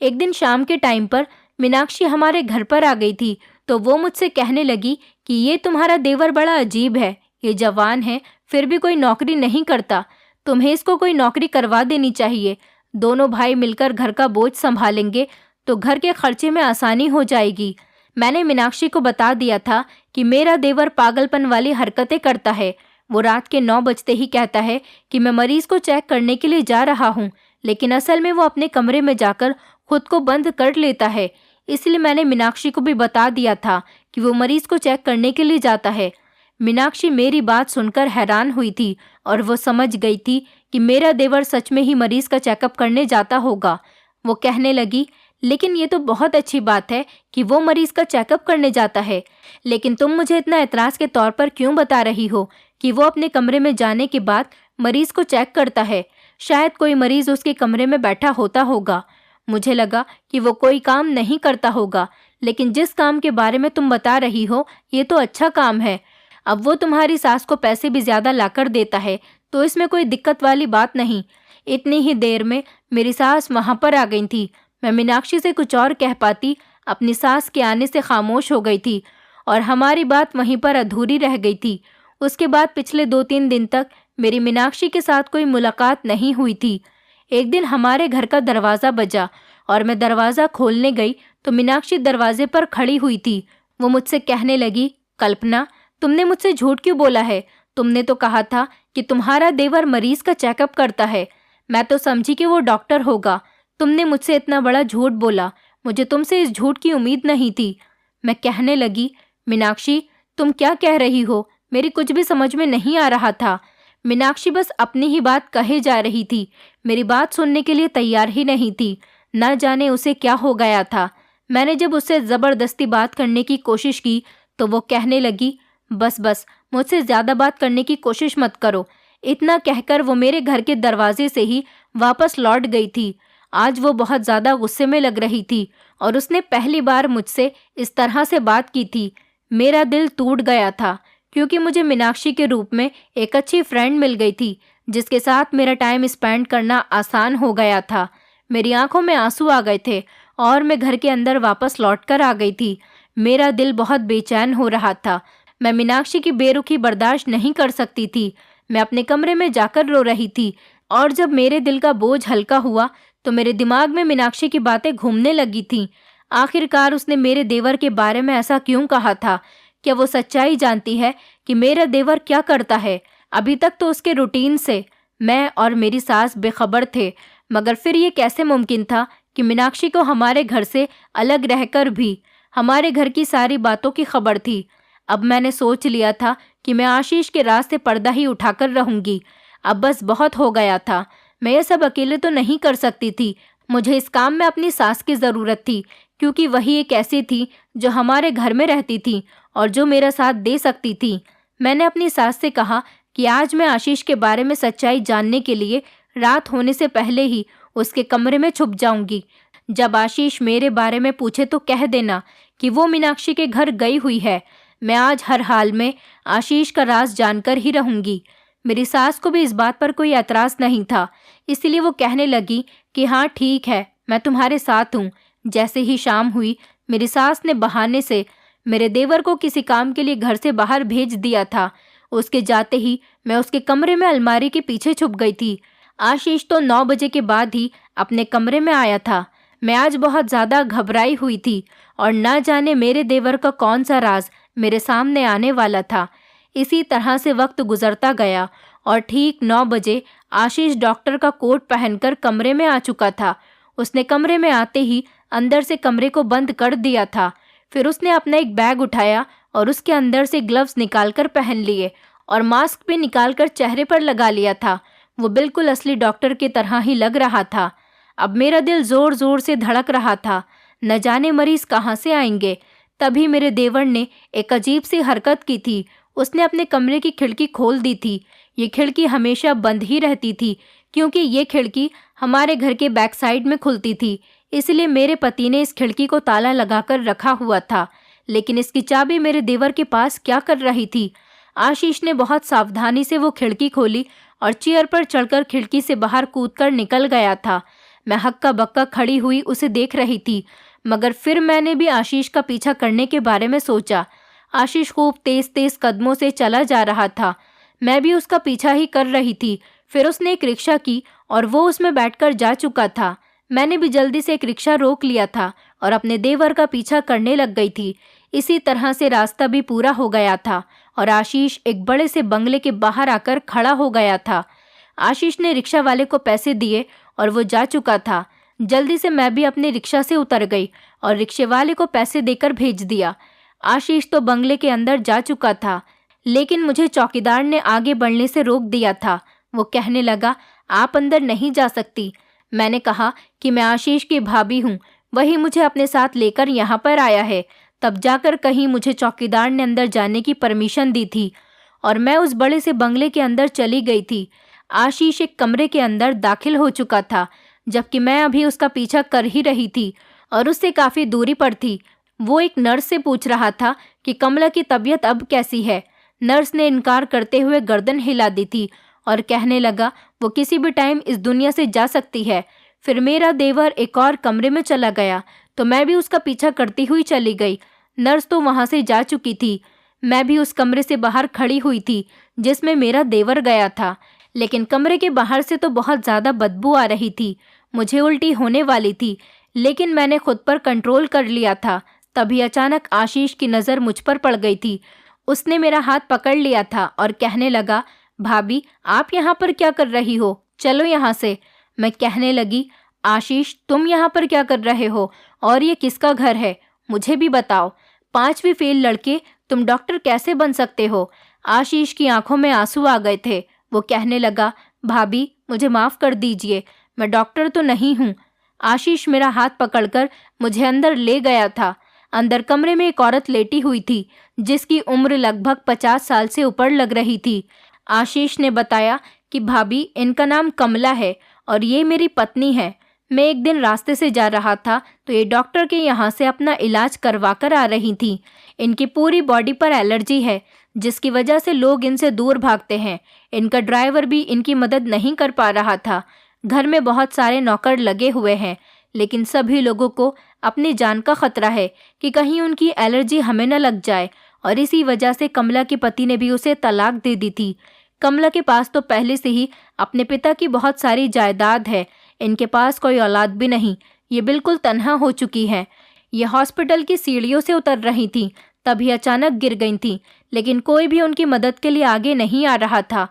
एक दिन शाम के टाइम पर मीनाक्षी हमारे घर पर आ गई थी, तो वो मुझसे कहने लगी कि ये तुम्हारा देवर बड़ा अजीब है, ये जवान है फिर भी कोई नौकरी नहीं करता, तुम्हें इसको कोई नौकरी करवा देनी चाहिए। दोनों भाई मिलकर घर का बोझ संभालेंगे तो घर के खर्चे में आसानी हो जाएगी। मैंने मीनाक्षी को बता दिया था कि मेरा देवर पागलपन वाली हरकतें करता है। वो रात के 9 बजते ही कहता है कि मैं मरीज को चेक करने के लिए जा रहा हूँ, लेकिन असल में वो अपने कमरे में जाकर खुद को बंद कर लेता है। इसलिए मैंने मीनाक्षी को भी बता दिया था कि वो मरीज को चेक करने के लिए जाता है। मीनाक्षी मेरी बात सुनकर हैरान हुई थी और वो समझ गई थी कि मेरा देवर सच में ही मरीज का चेकअप करने जाता होगा। वो कहने लगी, लेकिन ये तो बहुत अच्छी बात है कि वो मरीज का चेकअप करने जाता है, लेकिन तुम मुझे इतना एतराज़ के तौर पर क्यों बता रही हो कि वो अपने कमरे में जाने के बाद मरीज को चेक करता है? शायद कोई मरीज उसके कमरे में बैठा होता होगा। मुझे लगा कि वो कोई काम नहीं करता होगा, लेकिन जिस काम के बारे में तुम बता रही हो ये तो अच्छा काम है। अब वो तुम्हारी सास को पैसे भी ज़्यादा लाकर देता है, तो इसमें कोई दिक्कत वाली बात नहीं। इतनी ही देर में मेरी सास वहाँ पर आ गई थी। मैं मीनाक्षी से कुछ और कह पाती, अपनी सास के आने से खामोश हो गई थी और हमारी बात वहीं पर अधूरी रह गई थी। उसके बाद पिछले 2-3 दिन तक मेरी मीनाक्षी के साथ कोई मुलाकात नहीं हुई थी। एक दिन हमारे घर का दरवाज़ा बजा और मैं दरवाज़ा खोलने गई तो मीनाक्षी दरवाजे पर खड़ी हुई थी। वो मुझसे कहने लगी, कल्पना, तुमने मुझसे झूठ क्यों बोला है? तुमने तो कहा था कि तुम्हारा देवर मरीज का चेकअप करता है। मैं तो समझी कि वो डॉक्टर होगा। तुमने मुझसे इतना बड़ा झूठ बोला। मुझे तुमसे इस झूठ की उम्मीद नहीं थी। मैं कहने लगी, मीनाक्षी, तुम क्या कह रही हो? मेरी कुछ भी समझ में नहीं आ रहा था। मीनाक्षी बस अपनी ही बात कहे जा रही थी, मेरी बात सुनने के लिए तैयार ही नहीं थी। न जाने उसे क्या हो गया था। मैंने जब उससे ज़बरदस्ती बात करने की कोशिश की तो वो कहने लगी, बस बस, मुझसे ज़्यादा बात करने की कोशिश मत करो। इतना कहकर वो मेरे घर के दरवाजे से ही वापस लौट गई थी। आज वो बहुत ज़्यादा गुस्से में लग रही थी और उसने पहली बार मुझसे इस तरह से बात की थी। मेरा दिल टूट गया था, क्योंकि मुझे मीनाक्षी के रूप में एक अच्छी फ्रेंड मिल गई थी जिसके साथ मेरा टाइम स्पेंड करना आसान हो गया था। मेरी आंखों में आंसू आ गए थे और मैं घर के अंदर वापस लौट कर आ गई थी। मेरा दिल बहुत बेचैन हो रहा था। मैं मीनाक्षी की बेरुखी बर्दाश्त नहीं कर सकती थी। मैं अपने कमरे में जाकर रो रही थी और जब मेरे दिल का बोझ हल्का हुआ तो मेरे दिमाग में मीनाक्षी की बातें घूमने लगी थीं। आखिरकार उसने मेरे देवर के बारे में ऐसा क्यों कहा था? क्या वो सच्चाई जानती है कि मेरा देवर क्या करता है? अभी तक तो उसके रूटीन से मैं और मेरी सास बेखबर थे, मगर फिर ये कैसे मुमकिन था कि मीनाक्षी को हमारे घर से अलग रहकर भी हमारे घर की सारी बातों की खबर थी। अब मैंने सोच लिया था कि मैं आशीष के रास्ते पर्दा ही उठाकर रहूंगी। अब बस बहुत हो गया था। मैं ये सब अकेले तो नहीं कर सकती थी। मुझे इस काम में अपनी सास की ज़रूरत थी, क्योंकि वही एक ऐसी थी जो हमारे घर में रहती थी और जो मेरा साथ दे सकती थी। मैंने अपनी सास से कहा कि आज मैं आशीष के बारे में सच्चाई जानने के लिए रात होने से पहले ही उसके कमरे में छुप जाऊंगी। जब आशीष मेरे बारे में पूछे तो कह देना कि वो मीनाक्षी के घर गई हुई है। मैं आज हर हाल में आशीष का राज जानकर ही रहूंगी। मेरी सास को भी इस बात पर कोई एतराज़ नहीं था, इसलिए वो कहने लगी कि हाँ ठीक है, मैं तुम्हारे साथ हूँ। जैसे ही शाम हुई, मेरी सास ने बहाने से मेरे देवर को किसी काम के लिए घर से बाहर भेज दिया था। उसके जाते ही मैं उसके कमरे में अलमारी के पीछे छुप गई थी। आशीष तो 9 बजे के बाद ही अपने कमरे में आया था। मैं आज बहुत ज़्यादा घबराई हुई थी और न जाने मेरे देवर का कौन सा राज मेरे सामने आने वाला था। इसी तरह से वक्त गुजरता गया और ठीक 9 बजे आशीष डॉक्टर का कोट पहनकर कमरे में आ चुका था। उसने कमरे में आते ही अंदर से कमरे को बंद कर दिया था। फिर उसने अपना एक बैग उठाया और उसके अंदर से ग्लव्स निकालकर पहन लिए और मास्क भी निकालकर चेहरे पर लगा लिया था। वो बिल्कुल असली डॉक्टर की तरह ही लग रहा था। अब मेरा दिल ज़ोर ज़ोर से धड़क रहा था। न जाने मरीज़ कहाँ से आएंगे। तभी मेरे देवर ने एक अजीब सी हरकत की थी। उसने अपने कमरे की खिड़की खोल दी थी। ये खिड़की हमेशा बंद ही रहती थी, क्योंकि ये खिड़की हमारे घर के बैक साइड में खुलती थी। इसलिए मेरे पति ने इस खिड़की को ताला लगाकर रखा हुआ था। लेकिन इसकी चाबी मेरे देवर के पास क्या कर रही थी? आशीष ने बहुत सावधानी से वो खिड़की खोली और चेयर पर चढ़कर खिड़की से बाहर कूदकर निकल गया था। मैं हक्का बक्का खड़ी हुई उसे देख रही थी, मगर फिर मैंने भी आशीष का पीछा करने के बारे में सोचा। आशीष खूब तेज तेज कदमों से चला जा रहा था। मैं भी उसका पीछा ही कर रही थी। फिर उसने एक रिक्शा की और वो उसमें बैठकर जा चुका था। मैंने भी जल्दी से एक रिक्शा रोक लिया था और अपने देवर का पीछा करने लग गई थी। इसी तरह से रास्ता भी पूरा हो गया था और आशीष एक बड़े से बंगले के बाहर आकर खड़ा हो गया था। आशीष ने रिक्शा वाले को पैसे दिए और वो जा चुका था। जल्दी से मैं भी अपनी रिक्शा से उतर गई और रिक्शे वाले को पैसे देकर भेज दिया। आशीष तो बंगले के अंदर जा चुका था, लेकिन मुझे चौकीदार ने आगे बढ़ने से रोक दिया था। वो कहने लगा, आप अंदर नहीं जा सकती। मैंने कहा कि मैं आशीष की भाभी हूँ, वही मुझे अपने साथ लेकर यहाँ पर आया है। तब जाकर कहीं मुझे चौकीदार ने अंदर जाने की परमिशन दी थी और मैं उस बड़े से बंगले के अंदर चली गई थी। आशीष एक कमरे के अंदर दाखिल हो चुका था, जबकि मैं अभी उसका पीछा कर ही रही थी और उससे काफ़ी दूरी पर थी। वो एक नर्स से पूछ रहा था कि कमला की तबीयत अब कैसी है। नर्स ने इनकार करते हुए गर्दन हिला दी थी और कहने लगा, वो किसी भी टाइम इस दुनिया से जा सकती है। फिर मेरा देवर एक और कमरे में चला गया तो मैं भी उसका पीछा करती हुई चली गई। नर्स तो वहाँ से जा चुकी थी। मैं भी उस कमरे से बाहर खड़ी हुई थी जिसमें मेरा देवर गया था, लेकिन कमरे के बाहर से तो बहुत ज़्यादा बदबू आ रही थी। मुझे उल्टी होने वाली थी, लेकिन मैंने खुद पर कंट्रोल कर लिया था। तभी अचानक आशीष की नज़र मुझ पर पड़ गई थी। उसने मेरा हाथ पकड़ लिया था और कहने लगा, भाभी आप यहाँ पर क्या कर रही हो? चलो यहाँ से। मैं कहने लगी, आशीष तुम यहाँ पर क्या कर रहे हो और ये किसका घर है? मुझे भी बताओ। 5वीं फेल लड़के तुम डॉक्टर कैसे बन सकते हो? आशीष की आंखों में आंसू आ गए थे। वो कहने लगा, भाभी मुझे माफ़ कर दीजिए, मैं डॉक्टर तो नहीं हूँ। आशीष मेरा हाथ पकड़कर मुझे अंदर ले गया था। अंदर कमरे में एक औरत लेटी हुई थी जिसकी उम्र लगभग 50 साल से ऊपर लग रही थी। आशीष ने बताया कि भाभी इनका नाम कमला है और ये मेरी पत्नी है। मैं एक दिन रास्ते से जा रहा था तो ये डॉक्टर के यहाँ से अपना इलाज करवा कर आ रही थी। इनकी पूरी बॉडी पर एलर्जी है, जिसकी वजह से लोग इनसे दूर भागते हैं। इनका ड्राइवर भी इनकी मदद नहीं कर पा रहा था। घर में बहुत सारे नौकर लगे हुए हैं, लेकिन सभी लोगों को अपनी जान का खतरा है कि कहीं उनकी एलर्जी हमें न लग जाए, और इसी वजह से कमला के पति ने भी उसे तलाक दे दी थी। कमला के पास तो पहले से ही अपने पिता की बहुत सारी जायदाद है। इनके पास कोई औलाद भी नहीं। ये बिल्कुल तन्हा हो चुकी है। ये हॉस्पिटल की सीढ़ियों से उतर रही थी, तभी अचानक गिर गई थी, लेकिन कोई भी उनकी मदद के लिए आगे नहीं आ रहा था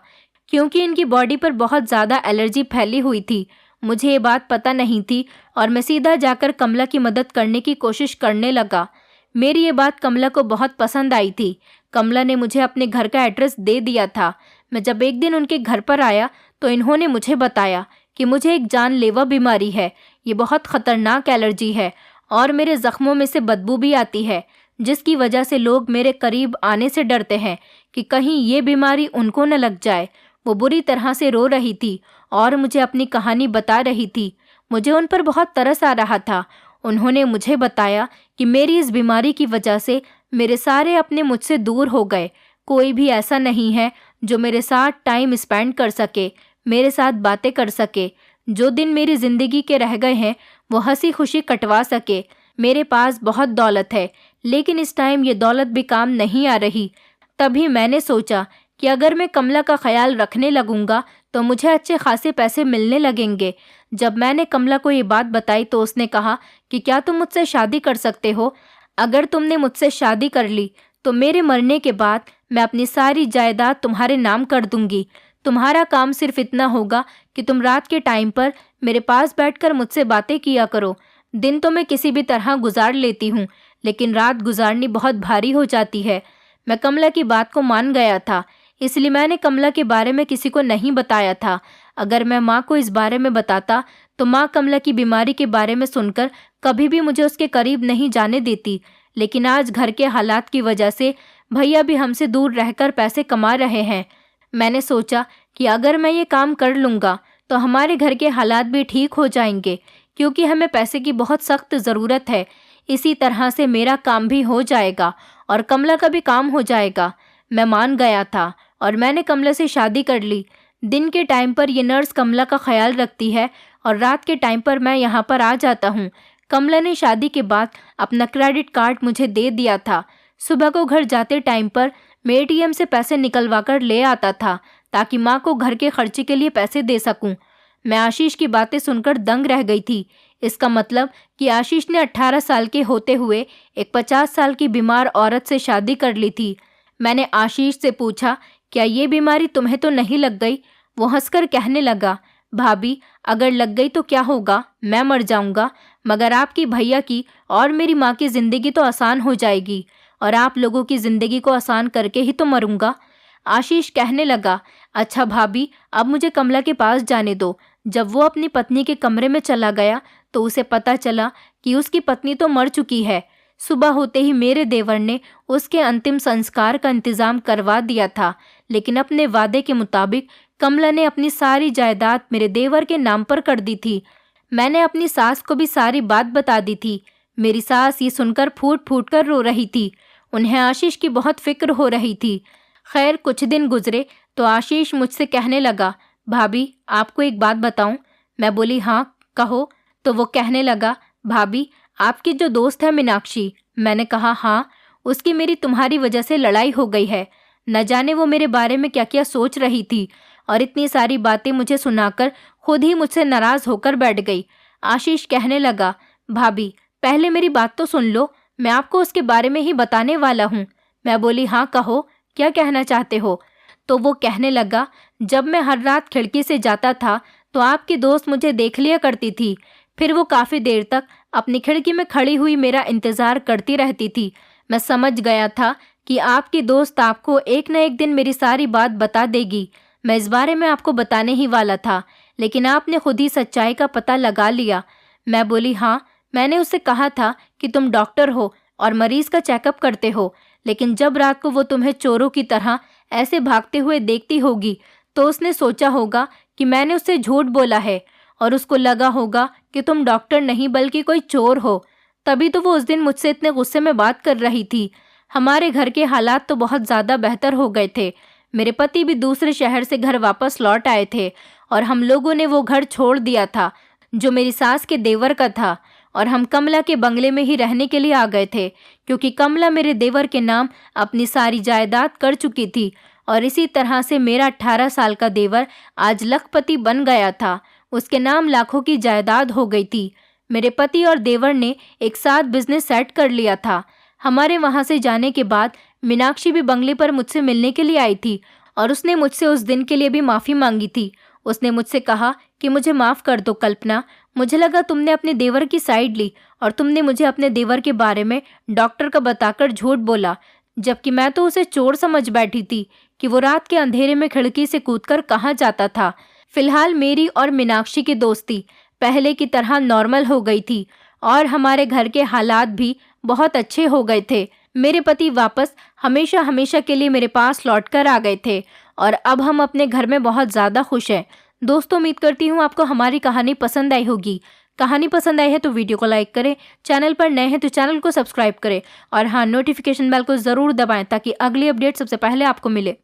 क्योंकि इनकी बॉडी पर बहुत ज़्यादा एलर्जी फैली हुई थी। मुझे ये बात पता नहीं थी और मैं सीधा जाकर कमला की मदद करने की कोशिश करने लगा। मेरी ये बात कमला को बहुत पसंद आई थी। कमला ने मुझे अपने घर का एड्रेस दे दिया था। मैं जब एक दिन उनके घर पर आया तो इन्होंने मुझे बताया कि मुझे एक जानलेवा बीमारी है। ये बहुत ख़तरनाक एलर्जी है और मेरे ज़ख्मों में से बदबू भी आती है, जिसकी वजह से लोग मेरे करीब आने से डरते हैं कि कहीं ये बीमारी उनको न लग जाए। वो बुरी तरह से रो रही थी और मुझे अपनी कहानी बता रही थी। मुझे उन पर बहुत तरस आ रहा था। उन्होंने मुझे बताया कि मेरी इस बीमारी की वजह से मेरे सारे अपने मुझसे दूर हो गए। कोई भी ऐसा नहीं है जो मेरे साथ टाइम स्पेंड कर सके, मेरे साथ बातें कर सके। जो दिन मेरी ज़िंदगी के रह गए हैं वो हंसी खुशी कटवा सके। मेरे पास बहुत दौलत है, लेकिन इस टाइम ये दौलत भी काम नहीं आ रही। तभी मैंने सोचा कि अगर मैं कमला का ख्याल रखने लगूंगा तो मुझे अच्छे खासे पैसे मिलने लगेंगे। जब मैंने कमला को ये बात बताई तो उसने कहा कि क्या तुम मुझसे शादी कर सकते हो? अगर तुमने मुझसे शादी कर ली तो मेरे मरने के बाद मैं अपनी सारी जायदाद तुम्हारे नाम कर दूंगी। तुम्हारा काम सिर्फ इतना होगा कि तुम रात के टाइम पर मेरे पास बैठकर मुझसे बातें किया करो। दिन तो मैं किसी भी तरह गुजार लेती हूँ, लेकिन रात गुजारनी बहुत भारी हो जाती है। मैं कमला की बात को मान गया था, इसलिए मैंने कमला के बारे में किसी को नहीं बताया था। अगर मैं माँ को इस बारे में बताता तो माँ कमला की बीमारी के बारे में सुनकर कभी भी मुझे उसके करीब नहीं जाने देती। लेकिन आज घर के हालात की वजह से भैया भी हमसे दूर रहकर पैसे कमा रहे हैं। मैंने सोचा कि अगर मैं ये काम कर लूँगा तो हमारे घर के हालात भी ठीक हो जाएंगे, क्योंकि हमें पैसे की बहुत सख्त ज़रूरत है। इसी तरह से मेरा काम भी हो जाएगा और कमला का भी काम हो जाएगा। मैं मान गया था और मैंने कमला से शादी कर ली। दिन के टाइम पर ये नर्स कमला का ख्याल रखती है और रात के टाइम पर मैं यहाँ पर आ जाता हूँ। कमला ने शादी के बाद अपना क्रेडिट कार्ड मुझे दे दिया था। सुबह को घर जाते टाइम पर मैं एटीएम से पैसे निकलवा कर ले आता था ताकि माँ को घर के खर्चे के लिए पैसे दे सकूं। मैं आशीष की बातें सुनकर दंग रह गई थी। इसका मतलब कि आशीष ने 18 साल के होते हुए एक 50 साल की बीमार औरत से शादी कर ली थी। मैंने आशीष से पूछा, क्या ये बीमारी तुम्हें तो नहीं लग गई? वो हंसकर कहने लगा, भाभी अगर लग गई तो क्या होगा, मैं मर जाऊंगा, मगर आपकी भैया की और मेरी माँ की ज़िंदगी तो आसान हो जाएगी और आप लोगों की ज़िंदगी को आसान करके ही तो मरूंगा। आशीष कहने लगा, अच्छा भाभी अब मुझे कमला के पास जाने दो। जब वो अपनी पत्नी के कमरे में चला गया तो उसे पता चला कि उसकी पत्नी तो मर चुकी है। सुबह होते ही मेरे देवर ने उसके अंतिम संस्कार का इंतज़ाम करवा दिया था, लेकिन अपने वादे के मुताबिक कमला ने अपनी सारी जायदाद मेरे देवर के नाम पर कर दी थी। मैंने अपनी सास को भी सारी बात बता दी थी। मेरी सास ये सुनकर फूट फूट कर रो रही थी। उन्हें आशीष की बहुत फिक्र हो रही थी। खैर कुछ दिन गुजरे तो आशीष मुझसे कहने लगा, भाभी आपको एक बात बताऊं? मैं बोली, हाँ कहो। तो वो कहने लगा, भाभी आपकी जो दोस्त है मीनाक्षी। मैंने कहा, हाँ उसकी मेरी तुम्हारी वजह से लड़ाई हो गई है। न जाने वो मेरे बारे में क्या क्या सोच रही थी और इतनी सारी बातें मुझे सुनाकर खुद ही मुझसे नाराज़ होकर बैठ गई। आशीष कहने लगा, भाभी पहले मेरी बात तो सुन लो, मैं आपको उसके बारे में ही बताने वाला हूँ। मैं बोली, हाँ कहो, क्या कहना चाहते हो? तो वो कहने लगा, जब मैं हर रात खिड़की से जाता था तो आपकी दोस्त मुझे देख लिया करती थी। फिर वो काफ़ी देर तक अपनी खिड़की में खड़ी हुई मेरा इंतज़ार करती रहती थी। मैं समझ गया था कि आपकी दोस्त आपको एक न एक दिन मेरी सारी बात बता देगी। मैं इस बारे में आपको बताने ही वाला था, लेकिन आपने खुद ही सच्चाई का पता लगा लिया। मैं बोली, हाँ मैंने उससे कहा था कि तुम डॉक्टर हो और मरीज़ का चेकअप करते हो, लेकिन जब रात को वो तुम्हें चोरों की तरह ऐसे भागते हुए देखती होगी तो उसने सोचा होगा कि मैंने उससे झूठ बोला है और उसको लगा होगा कि तुम डॉक्टर नहीं बल्कि कोई चोर हो। तभी तो वो उस दिन मुझसे इतने गुस्से में बात कर रही थी। हमारे घर के हालात तो बहुत ज़्यादा बेहतर हो गए थे। मेरे पति भी दूसरे शहर से घर वापस लौट आए थे और हम लोगों ने वो घर छोड़ दिया था जो मेरी सास के देवर का था, और हम कमला के बंगले में ही रहने के लिए आ गए थे, क्योंकि कमला मेरे देवर के नाम अपनी सारी जायदाद कर चुकी थी। और इसी तरह से मेरा 18 साल का देवर आज लखपति बन गया था। उसके नाम लाखों की जायदाद हो गई थी। मेरे पति और देवर ने एक साथ बिजनेस सेट कर लिया था। हमारे वहाँ से जाने के बाद मीनाक्षी भी बंगले पर मुझसे मिलने के लिए आई थी और उसने मुझसे उस दिन के लिए भी माफ़ी मांगी थी। उसने मुझसे कहा कि मुझे माफ़ कर दो कल्पना, मुझे लगा तुमने अपने देवर की साइड ली और तुमने मुझे अपने देवर के बारे में डॉक्टर का बताकर झूठ बोला, जबकि मैं तो उसे चोर समझ बैठी थी कि वो रात के अंधेरे में खिड़की से कूदकर कहाँ जाता था। फिलहाल मेरी और मीनाक्षी की दोस्ती पहले की तरह नॉर्मल हो गई थी और हमारे घर के हालात भी बहुत अच्छे हो गए थे। मेरे पति वापस हमेशा हमेशा के लिए मेरे पास लौटकर आ गए थे और अब हम अपने घर में बहुत ज़्यादा खुश हैं। दोस्तों उम्मीद करती हूँ आपको हमारी कहानी पसंद आई होगी। कहानी पसंद आई है तो वीडियो को लाइक करें, चैनल पर नए हैं तो चैनल को सब्सक्राइब करें और हाँ, नोटिफिकेशन बेल को ज़रूर दबाएं ताकि अगली अपडेट सबसे पहले आपको मिले।